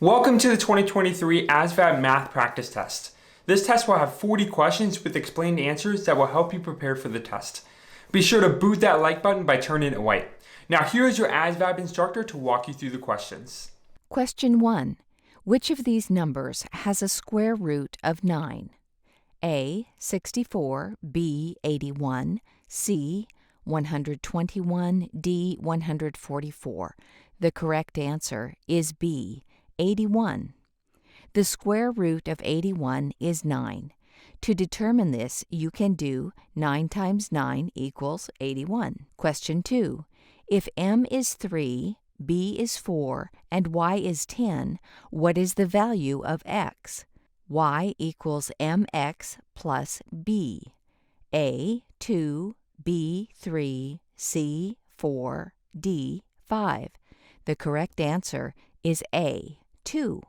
Welcome to the 2023 ASVAB Math Practice Test. This test will have 40 questions with explained answers that will help you prepare for the test. Be sure to boot that like button by turning it white. Now here is your ASVAB instructor to walk you through the questions. Question 1. Which of these numbers has a square root of 9? A. 64, B. 81, C. 121, D. 144. The correct answer is B. 81. The square root of 81 is 9. To determine this, you can do 9 times 9 equals 81. Question 2. If m is 3, b is 4, and y is 10, what is the value of x? Y equals mx plus b. A, 2, b, 3, c, 4, d, 5. The correct answer is A, 2.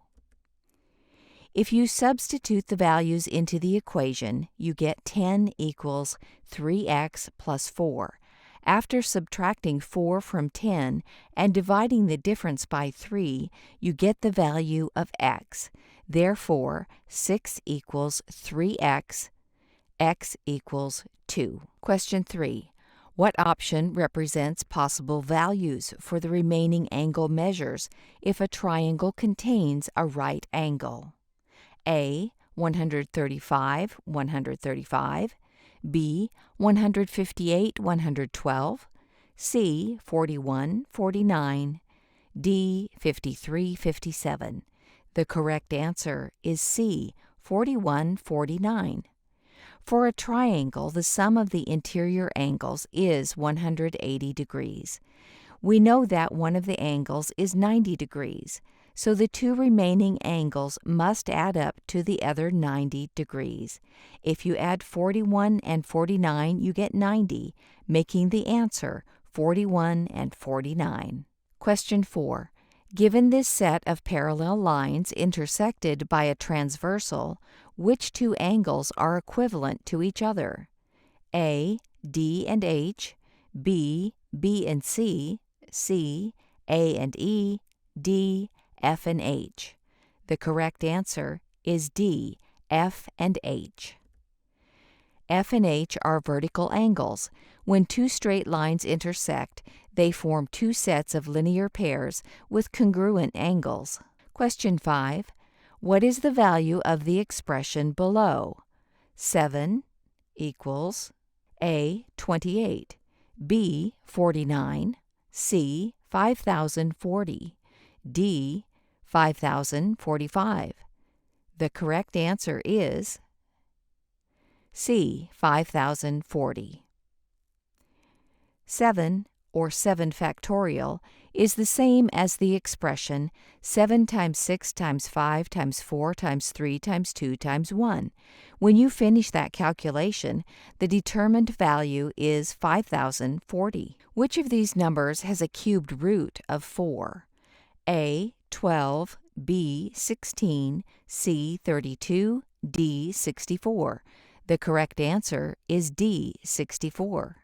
If you substitute the values into the equation, you get 10 equals 3x plus 4. After subtracting 4 from 10 and dividing the difference by 3, you get the value of x. Therefore, 6 equals 3x, x equals 2. Question 3. What option represents possible values for the remaining angle measures if a triangle contains a right angle? A. 135, 135. B. 158, 112. C. 41, 49. D. 53, 57. The correct answer is C. 41, 49. For a triangle, the sum of the interior angles is 180 degrees. We know that one of the angles is 90 degrees, so the two remaining angles must add up to the other 90 degrees. If you add 41 and 49, you get 90, making the answer 41 and 49. Question 4. Given this set of parallel lines intersected by a transversal, which two angles are equivalent to each other? A. D and H, B. B and C, C. A and E, D. F and H. The correct answer is D. F and H. F and H are vertical angles. When two straight lines intersect, they form two sets of linear pairs with congruent angles. Question 5. What is the value of the expression below? 7 equals A. 28, B. 49, C. 5040, D. 5045. The correct answer is C. 5040. 7, or 7 factorial, is the same as the expression 7 times 6 times 5 times 4 times 3 times 2 times 1. When you finish that calculation, the determined value is 5040. Which of these numbers has a cubed root of 4? A. 12, B. 16, C. 32, D. 64. The correct answer is D. 64.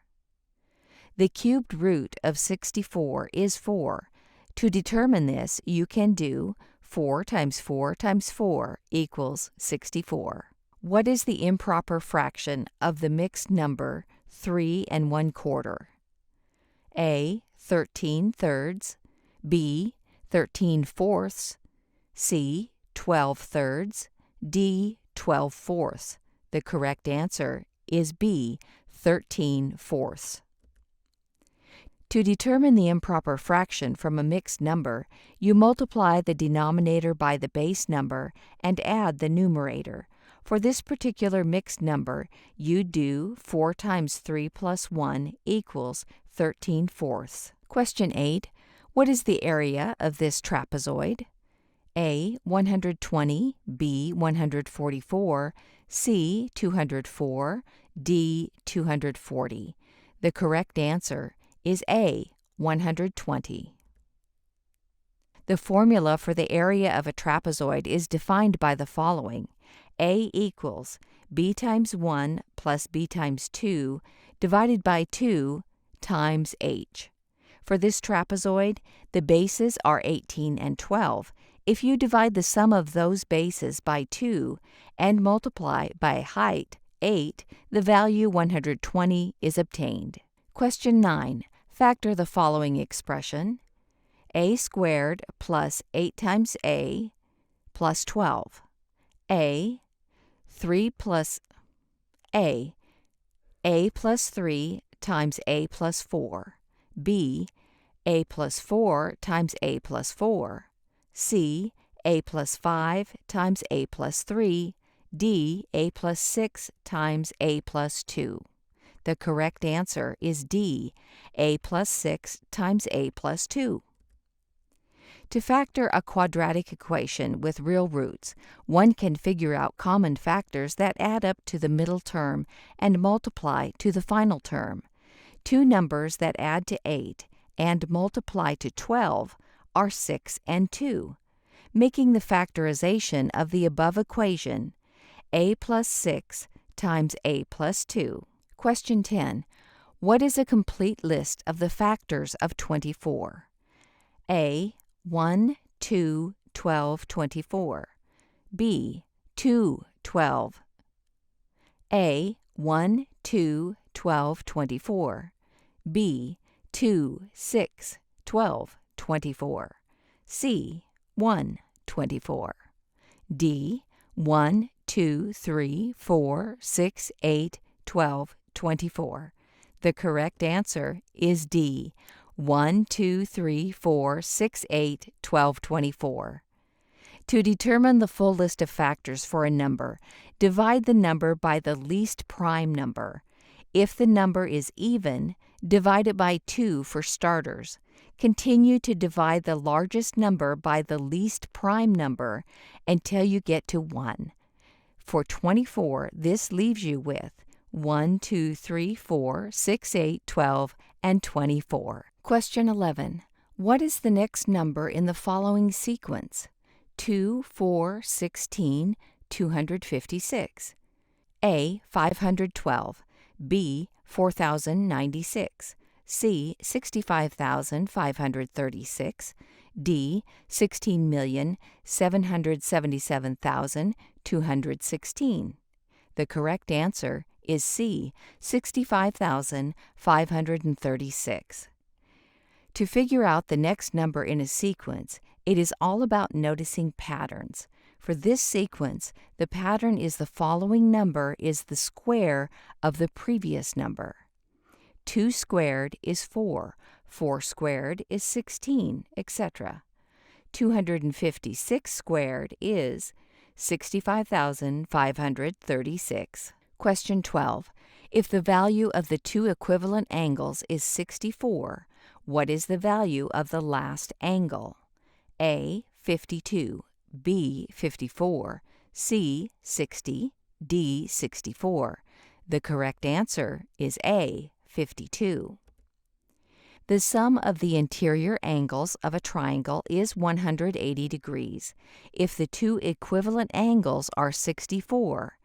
The cubed root of 64 is 4. To determine this, you can do 4 times 4 times 4 equals 64. What is the improper fraction of the mixed number 3 1/4? A. 13 thirds, B. 13 fourths, C. 12 thirds, D. 12 fourths. The correct answer is B. 13 fourths. To determine the improper fraction from a mixed number, you multiply the denominator by the base number and add the numerator. For this particular mixed number, you do 4 times 3 plus 1 equals 13 fourths. Question 8. What is the area of this trapezoid? A. 120, B. 144, C. 204, D. 240. The correct answer is A. 120. The formula for the area of a trapezoid is defined by the following. A equals B times 1 plus B times 2 divided by 2 times H. For this trapezoid, the bases are 18 and 12. If you divide the sum of those bases by 2 and multiply by height 8, the value 120 is obtained. Question 9. Factor the following expression: a squared plus 8 times a plus 12. A plus 3 times a plus 4. B, a plus 4 times a plus 4. C, a plus 5 times a plus 3. D, a plus 6 times a plus 2. The correct answer is D, a plus 6 times a plus 2. To factor a quadratic equation with real roots, one can figure out common factors that add up to the middle term and multiply to the final term. Two numbers that add to 8 and multiply to 12 are 6 and 2, making the factorization of the above equation a plus 6 times a plus 2. Question 10. What is a complete list of the factors of 24? A. 1, 2, 12, 24. B. 2, 12. A. 1, 2, 12, 24. B. 2, 6, 12, 24. C. 1, 24. D. 1, 2, 3, 4, 6, 8, 12, 24. The correct answer is D. 1, 2, 3, 4, 6, 8, 12, 24. To determine the full list of factors for a number, divide the number by the least prime number. If the number is even, divide it by 2 for starters. Continue to divide the largest number by the least prime number until you get to 1. For 24, this leaves you with 1, 2, 3, 4, 6, 8, 12, and 24. Question 11. What is the next number in the following sequence? 2, 4, 16, 256. A. 512. B. 4096. C. 65,536. D. 16,777,216. The correct answer is C. 65,536. To figure out the next number in a sequence, it is all about noticing patterns. For this sequence, the pattern is the following number is the square of the previous number. 2 squared is 4, 4 squared is 16, etc. 256 squared is 65,536. Question 12. If the value of the two equivalent angles is 64, what is the value of the last angle? A. 52. B. 54. C. 60. D. 64. The correct answer is A. 52. The sum of the interior angles of a triangle is 180 degrees. If the two equivalent angles are 64,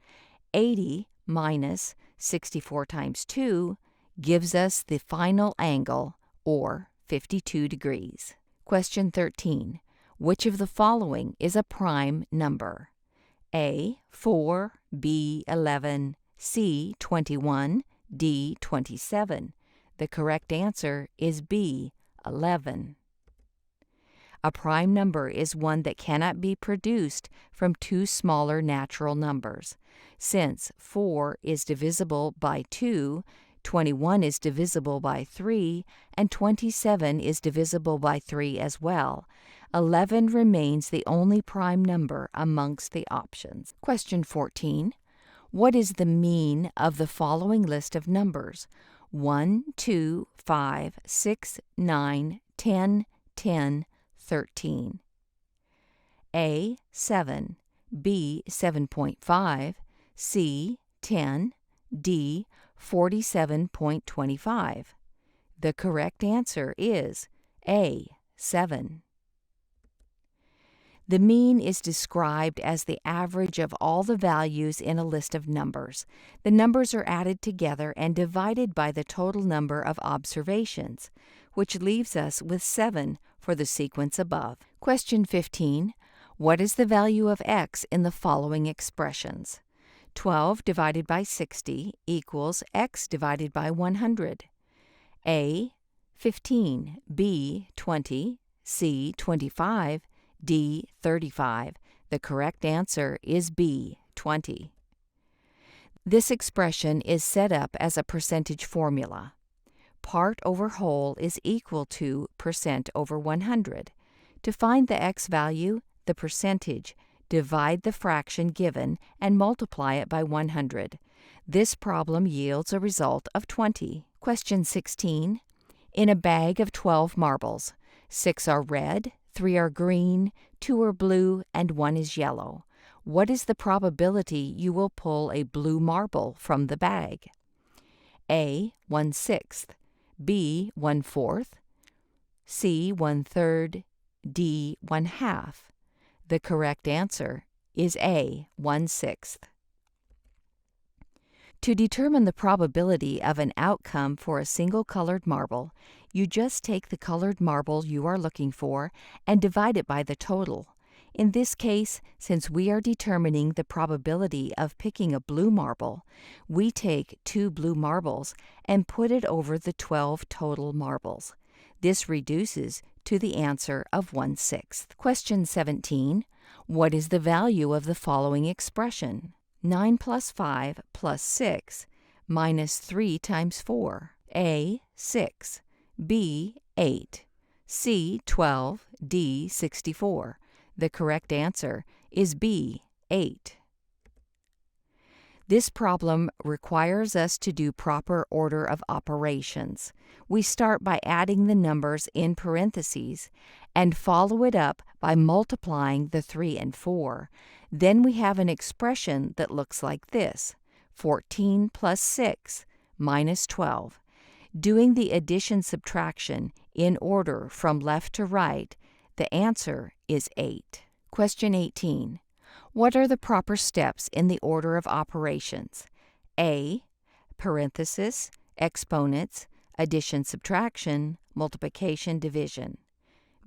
80 minus 64 times 2 gives us the final angle, or 52 degrees. Question 13. Which of the following is a prime number? A. 4, B. 11, C. 21, D. 27. The correct answer is B. 11. A prime number is one that cannot be produced from two smaller natural numbers. Since 4 is divisible by 2, 21 is divisible by 3, and 27 is divisible by 3 as well. 11 remains the only prime number amongst the options. Question 14. What is the mean of the following list of numbers? 1, 2, 5, 6, 9, 10, 10, 13. A. 7. B. 7.5. C. 10. D. 47.25. The correct answer is A. 7. The mean is described as the average of all the values in a list of numbers. The numbers are added together and divided by the total number of observations, which leaves us with 7 for the sequence above. Question 15. What is the value of x in the following expressions? 12 divided by 60 equals x divided by 100. A, 15, B, 20, C, 25, D, 35. The correct answer is B, 20. This expression is set up as a percentage formula. Part over whole is equal to percent over 100. To find the x value, the percentage, divide the fraction given and multiply it by 100. This problem yields a result of 20. Question 16. In a bag of 12 marbles, 6 are red, 3 are green, 2 are blue, and 1 is yellow. What is the probability you will pull a blue marble from the bag? A, 1/6, B, 1/4, C, 1/3, D, 1/2. The correct answer is A, 1/6. To determine the probability of an outcome for a single colored marble, you just take the colored marble you are looking for and divide it by the total. In this case, since we are determining the probability of picking a blue marble, we take 2 blue marbles and put it over the 12 total marbles. This reduces to the answer of 1/6. Question 17. What is the value of the following expression? 9 plus 5 plus 6 minus 3 times 4. A, 6. B, 8. C, 12. D, 64. The correct answer is B, 8. This problem requires us to do proper order of operations. We start by adding the numbers in parentheses and follow it up by multiplying the 3 and 4. Then we have an expression that looks like this: 14 plus 6 minus 12. Doing the addition-subtraction in order from left to right, the answer is 8. Question 18. What are the proper steps in the order of operations? A, parenthesis, exponents, addition, subtraction, multiplication, division.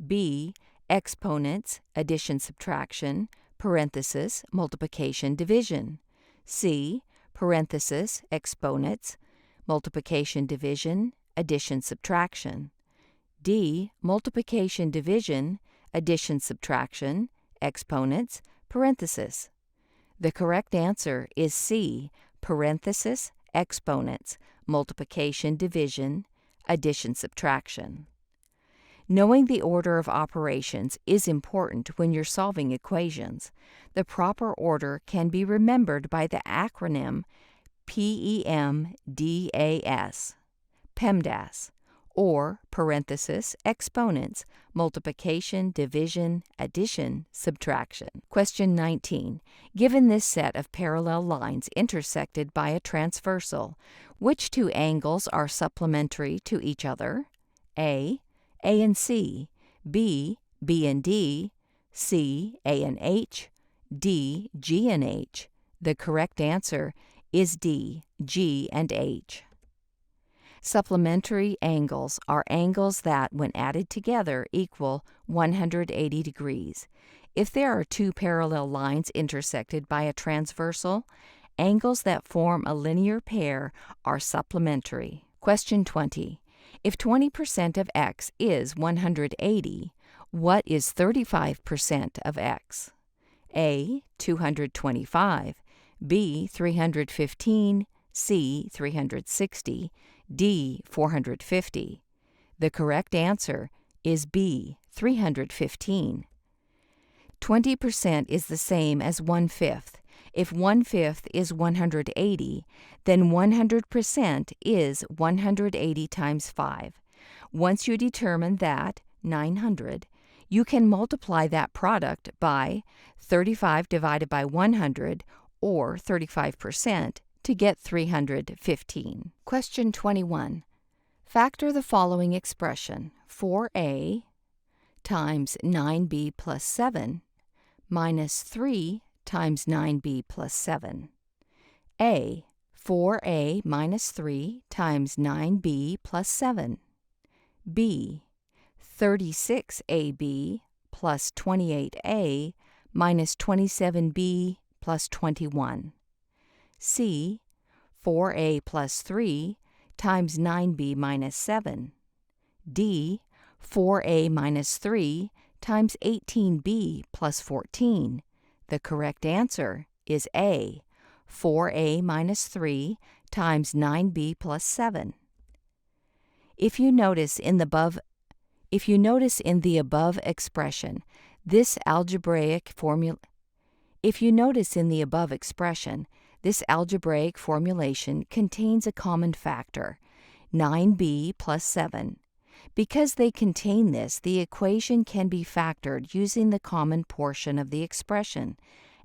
B, exponents, addition, subtraction, parenthesis, multiplication, division. C, parenthesis, exponents, multiplication, division, addition, subtraction. D, multiplication, division, addition, subtraction, exponents, parenthesis. The correct answer is C, parenthesis, exponents, multiplication, division, addition, subtraction. Knowing the order of operations is important when you're solving equations. The proper order can be remembered by the acronym PEMDAS, PEMDAS, or parenthesis, exponents, multiplication, division, addition, subtraction. Question 19. Given this set of parallel lines intersected by a transversal, which 2 angles are supplementary to each other? A and C, B and D, C, A and H, D, G and H. The correct answer is D, G and H. Supplementary angles are angles that, when added together, equal 180 degrees. If there are 2 parallel lines intersected by a transversal, angles that form a linear pair are supplementary. Question 20. If 20% of x is 180, what is 35% of x? A, 225, B, 315, C, 360, D, 450. The correct answer is B, 315. 20% is the same as 1/5. If 1/5 is 180, then 100% is 180 times 5. Once you determine that, 900, you can multiply that product by 35 divided by 100, or 35%, to get 315. Question 21. Factor the following expression: 4a times 9b plus 7 minus 3 times 9b plus 7. A, 4a minus 3 times 9b plus 7. B, 36ab plus 28a minus 27b plus 21. C, 4a plus 3 times 9b minus 7. D, 4a minus 3 times 18b plus 14. The correct answer is A, 4a minus 3 times 9b plus 7. If you notice in the above expression, this algebraic formulation contains a common factor, 9b plus 7. Because they contain this, the equation can be factored using the common portion of the expression,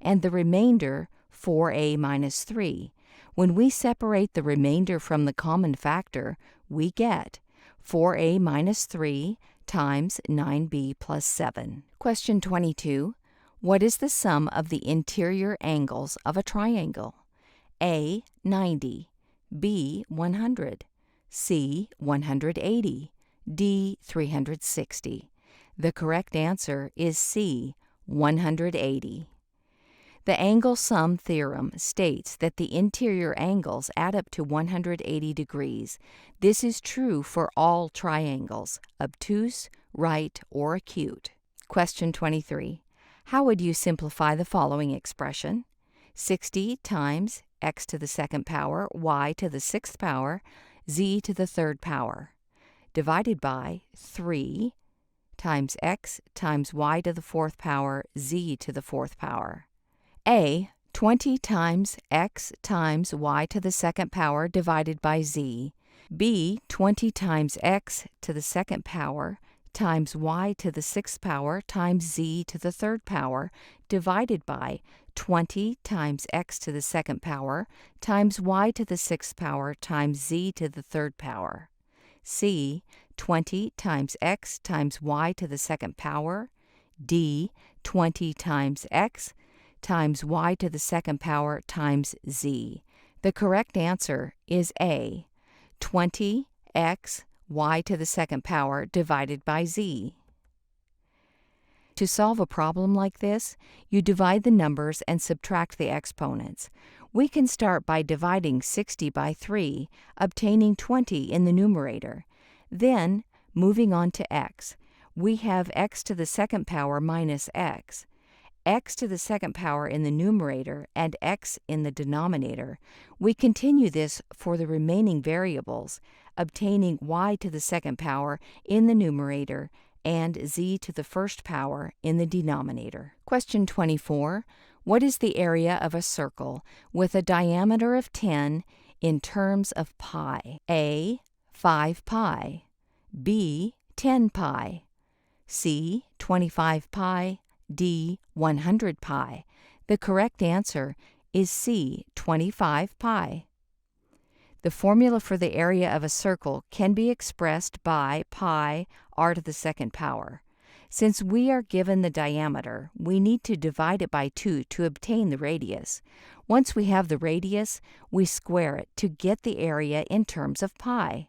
and the remainder, 4a minus 3. When we separate the remainder from the common factor, we get 4a minus 3 times 9b plus 7. Question 22. What is the sum of the interior angles of a triangle? A, 90, B, 100, C, 180, D, 360. The correct answer is C, 180. The angle sum theorem states that the interior angles add up to 180 degrees. This is true for all triangles, obtuse, right, or acute. Question 23. How would you simplify the following expression? 60 times x to the second power, y to the sixth power, z to the third power, divided by 3 times x times y to the fourth power, z to the fourth power. A, 20 times x times y to the second power divided by z. B, 20 times x to the second power times y to the sixth power times z to the third power divided by 20 times x to the second power times y to the sixth power times z to the third power. C, 20 times x times y to the second power. D, 20 times x times y to the second power times z. The correct answer is A, 20x y to the second power divided by z. To solve a problem like this, you divide the numbers and subtract the exponents. We can start by dividing 60 by 3, obtaining 20 in the numerator. Then, moving on to x, we have x to the second power minus x to the second power in the numerator, and x in the denominator. We continue this for the remaining variables, obtaining y to the second power in the numerator and z to the first power in the denominator. Question 24. What is the area of a circle with a diameter of 10 in terms of pi? A, 5 pi. B, 10 pi. C, 25 pi. D, 100 pi. The correct answer is C, 25 pi. The formula for the area of a circle can be expressed by pi r to the second power. Since we are given the diameter, we need to divide it by 2 to obtain the radius. Once we have the radius, we square it to get the area in terms of pi.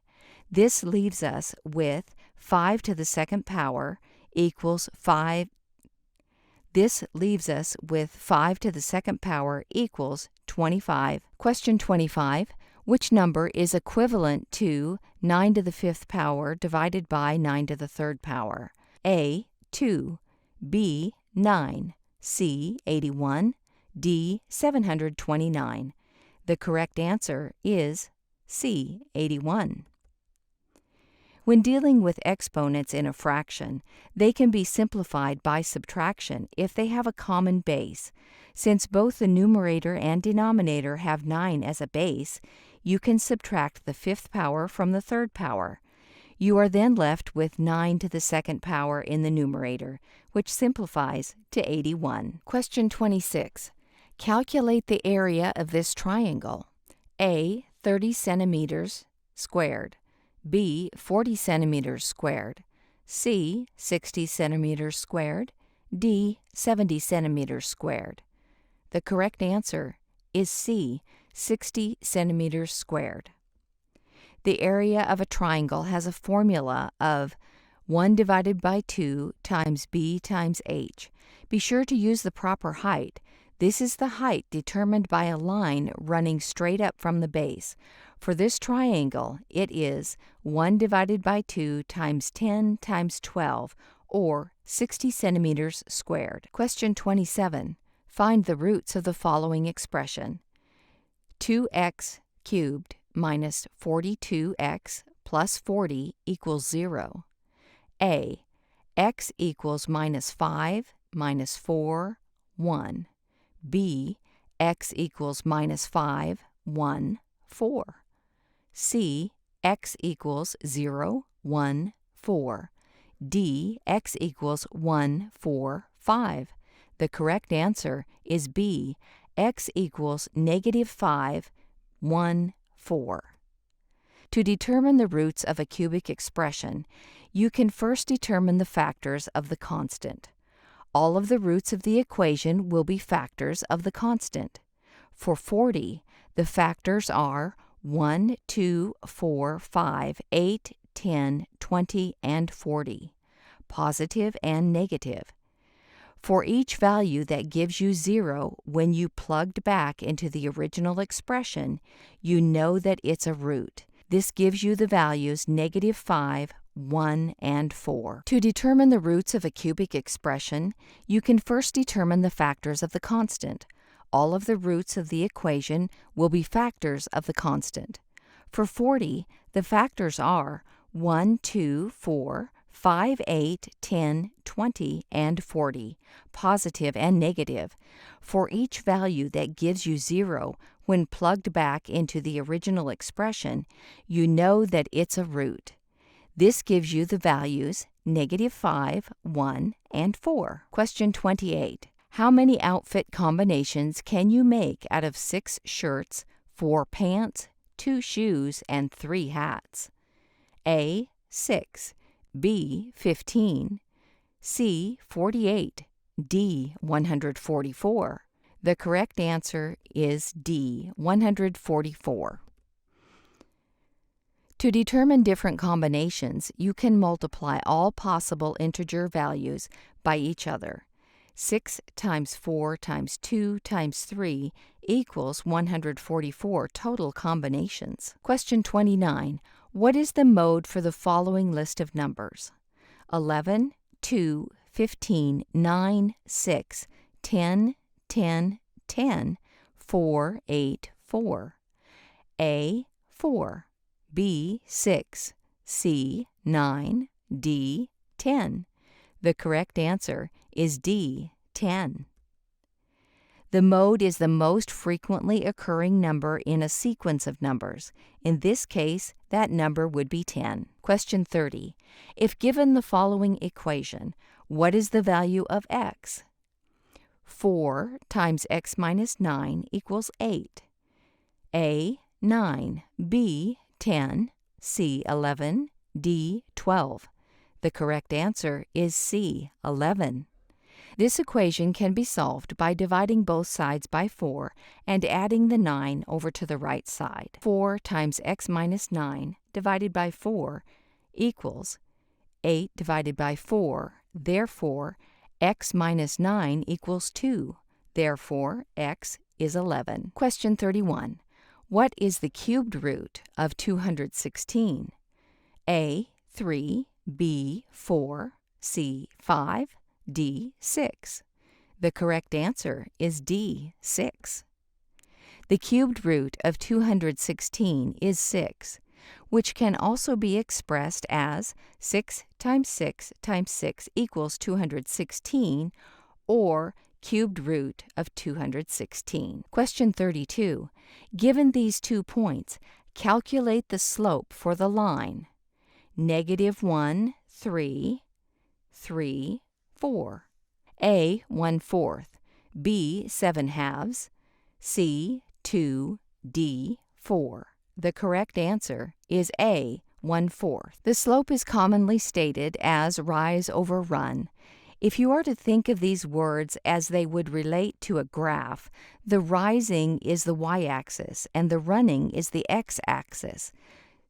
This leaves us with 5 to the second power equals 5. This leaves us with 5 to the second power equals 25. Question 25. Which number is equivalent to 9 to the fifth power divided by 9 to the third power? A, 2. B, 9. C, 81. D, 729. The correct answer is C, 81. When dealing with exponents in a fraction, they can be simplified by subtraction if they have a common base. Since both the numerator and denominator have 9 as a base, you can subtract the fifth power from the third power. You are then left with 9 to the second power in the numerator, which simplifies to 81. Question 26. Calculate the area of this triangle. A, 30 centimeters squared. B, 40 centimeters squared. C, 60 centimeters squared. D, 70 centimeters squared. The correct answer is C, 60 centimeters squared. The area of a triangle has a formula of 1 divided by 2 times b times h. Be sure to use the proper height. This is the height determined by a line running straight up from the base. For this triangle, it is 1 divided by 2 times 10 times 12, or 60 centimeters squared. Question 27. Find the roots of the following expression. 2x cubed minus 42x plus 40 equals 0. A. X equals minus 5 minus 4, 1. B. X equals minus 5, 1, 4. C. X equals 0, 1, 4. D. X equals 1, 4, 5. The correct answer is B. X equals negative 5, 1, 4. To determine the roots of a cubic expression, you can first determine the factors of the constant. All of the roots of the equation will be factors of the constant. For 40, the factors are 1, 2, 4, 5, 8, 10, 20, and 40, positive and negative. For each value that gives you 0 when you plugged back into the original expression, you know that it's a root. This gives you the values negative 5, 1, and 4. To determine the roots of a cubic expression, you can first determine the factors of the constant. All of the roots of the equation will be factors of the constant. For 40, the factors are 1, 2, 4, 5, 8, 10, 20, and 40, positive and negative. For each value that gives you 0, when plugged back into the original expression, you know that it's a root. This gives you the values negative 5, 1, and 4. Question 28. How many outfit combinations can you make out of 6 shirts, 4 pants, 2 shoes, and 3 hats? A. 6. B. 15. C. 48. D. 144. The correct answer is D. 144. To determine different combinations, you can multiply all possible integer values by each other. 6 times 4 times 2 times 3 equals 144 total combinations. Question 29. What is the mode for the following list of numbers? 11, 2, 15, 9, 6, 10, 10, 10, 4, 8, 4. A. 4. B. 6. C. 9. D. 10. The correct answer is D. 10. The mode is the most frequently occurring number in a sequence of numbers. In this case, that number would be 10. Question 30. If given the following equation, what is the value of x? 4 times x minus 9 equals 8. A. 9. B. 10. C. 11. D. 12. The correct answer is C. 11. This equation can be solved by dividing both sides by 4 and adding the 9 over to the right side. 4 times x minus 9 divided by 4 equals 8 divided by 4. Therefore, x minus 9 equals 2. Therefore, x is 11. Question 31. What is the cubed root of 216? A. 3. B. 4. C. 5. D. 6. The correct answer is D. 6. The cubed root of 216 is 6, which can also be expressed as 6 times 6 times 6 equals 216, or cubed root of 216. Question 32. Given these 2 points, calculate the slope for the line. -1, 3, 3, 4. A. 1/4. B. 7/2. C. 2. D. 4. The correct answer is A. 1/4. The slope is commonly stated as rise over run. If you are to think of these words as they would relate to a graph, the rising is the y-axis and the running is the x-axis.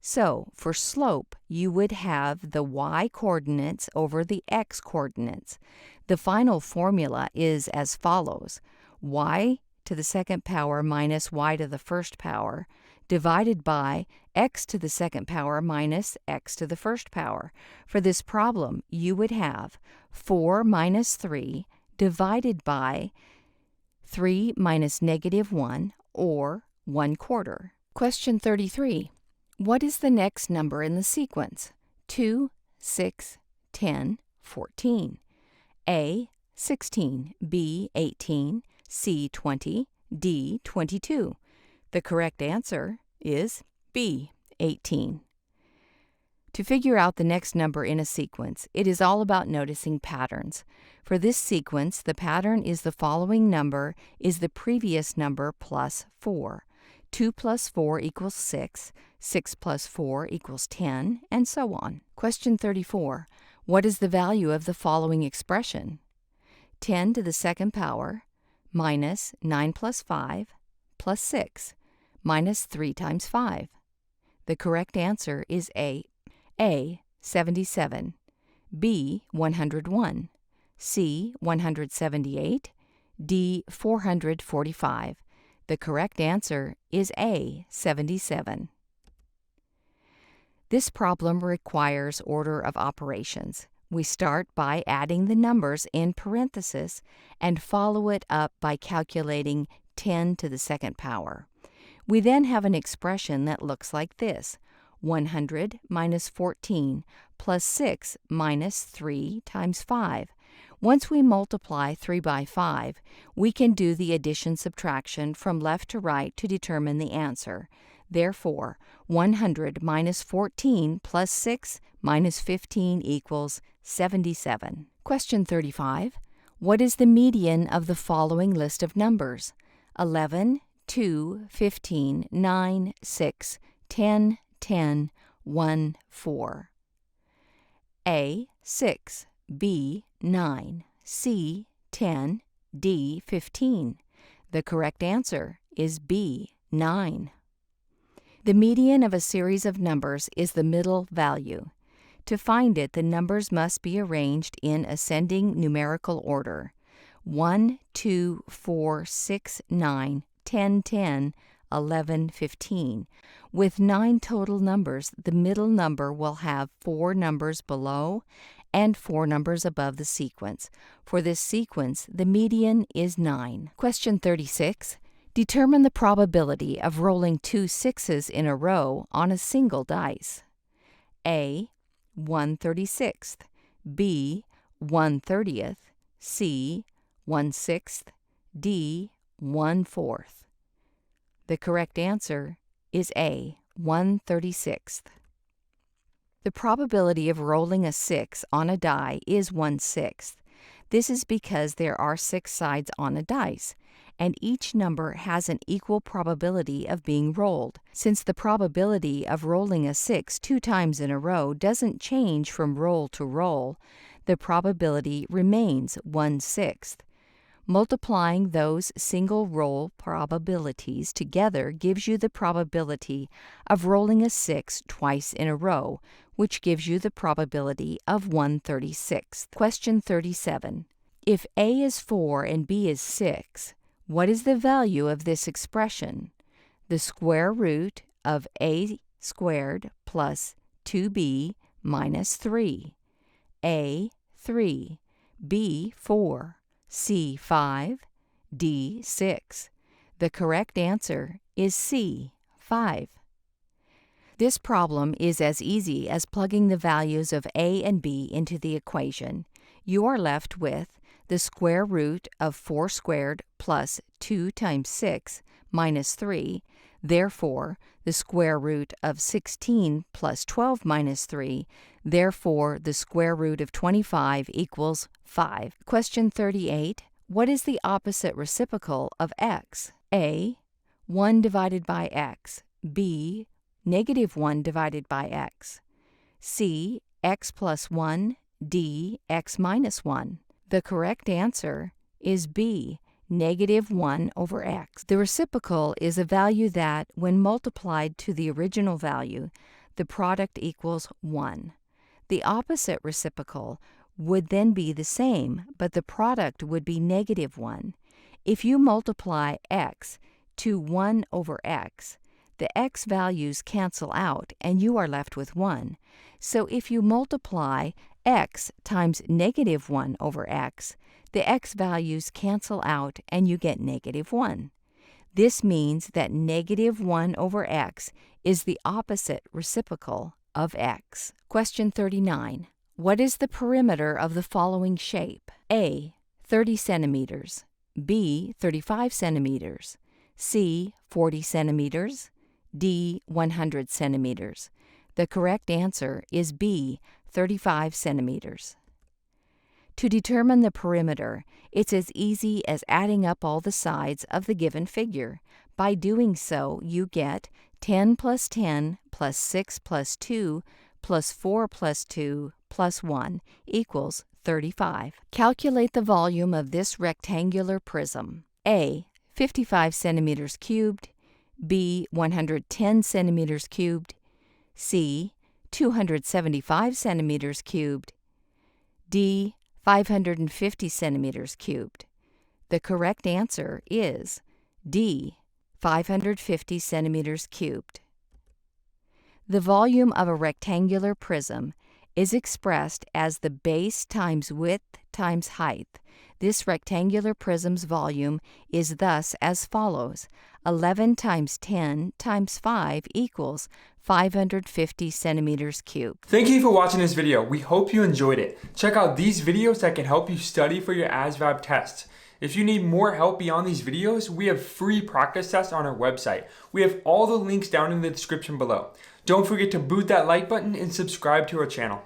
So, for slope, you would have the y coordinates over the x coordinates. The final formula is as follows: y to the second power minus y to the first power divided by x to the second power minus x to the first power. For this problem, you would have 4 minus 3 divided by 3 minus negative 1, or 1/4. Question 33. What is the next number in the sequence? 2, 6, 10, 14. A, 16, B, 18, C, 20, D, 22. The correct answer is B, 18. To figure out the next number in a sequence, it is all about noticing patterns. For this sequence, the pattern is the following number is the previous number plus 4. 2 plus 4 equals 6, 6 plus 4 equals 10, and so on. Question 34. What is the value of the following expression? 10 to the second power minus 9 plus 5 plus 6 minus 3 times 5. The correct answer is A, 77, B, 101, C, 178, D, 445. The correct answer is A, 77. This problem requires order of operations. We start by adding the numbers in parentheses and follow it up by calculating 10 to the second power. We then have an expression that looks like this: 100 minus 14 plus 6 minus 3 times 5. Once we multiply 3 by 5, we can do the addition-subtraction from left to right to determine the answer. Therefore, 100 minus 14 plus 6 minus 15 equals 77. Question 35. What is the median of the following list of numbers? 11, 2, 15, 9, 6, 10, 10, 1, 4. A, 6, B, 9, C, 10, D, 15. The correct answer is B, 9. The median of a series of numbers is the middle value. To find it, the numbers must be arranged in ascending numerical order: 1, 2, 4, 6, 9, 10, 10, 11, 15. With 9 total numbers, the middle number will have 4 numbers below and 4 numbers above the sequence. For this sequence, the median is 9. Question 36. Determine the probability of rolling 2 sixes in a row on a single dice. A, 1/36, B, 1/30, C, 1/6, D, 1/4. The correct answer is A, 1/36. The probability of rolling a 6 on a die is 1/6. This is because there are 6 sides on a dice, and each number has an equal probability of being rolled. Since the probability of rolling a 6 2 times in a row doesn't change from roll to roll, the probability remains 1/6. Multiplying those single roll probabilities together gives you the probability of rolling a 6 twice in a row, which gives you the probability of 1/36. Question 37. If A is 4 and B is 6, what is the value of this expression? The square root of A squared plus 2B minus 3. A, 3, B, 4, C, 5, D, 6. The correct answer is C, 5. This problem is as easy as plugging the values of A and B into the equation. You are left with the square root of 4 squared plus 2 times 6 minus 3. Therefore, the square root of 16 plus 12 minus 3. Therefore, the square root of 25 equals 5. Question 38. What is the opposite reciprocal of x? A, 1 divided by x. B, negative 1 divided by x. C, x plus 1. D, x minus 1. The correct answer is B, negative 1 over x. The reciprocal is a value that, when multiplied to the original value, the product equals 1. The opposite reciprocal would then be the same, but the product would be negative 1. If you multiply x to 1 over x, the x values cancel out and you are left with 1. So if you multiply x times negative 1 over x, the x values cancel out and you get negative 1. This means that negative 1 over x is the opposite reciprocal of x. Question 39. What is the perimeter of the following shape? A. 30 centimeters. B. 35 centimeters. C. 40 centimeters. D. 100 centimeters. The correct answer is B. 35 centimeters. To determine the perimeter, it's as easy as adding up all the sides of the given figure. By doing so, you get 10 plus 10 plus 6 plus 2 plus 4 plus 2 plus 1 equals 35. Calculate the volume of this rectangular prism. A. 55 centimeters cubed. B. 110 centimeters cubed. C. 275 centimeters cubed. D. 550 centimeters cubed. The correct answer is D. 550 centimeters cubed. The volume of a rectangular prism is expressed as the base times width times height. This rectangular prism's volume is thus as follows. 11 times 10 times 5 equals 550 centimeters cubed. Thank you for watching this video. We hope you enjoyed it. Check out these videos that can help you study for your ASVAB test. If you need more help beyond these videos, we have free practice tests on our website. We have all the links down in the description below. Don't forget to boot that like button and subscribe to our channel.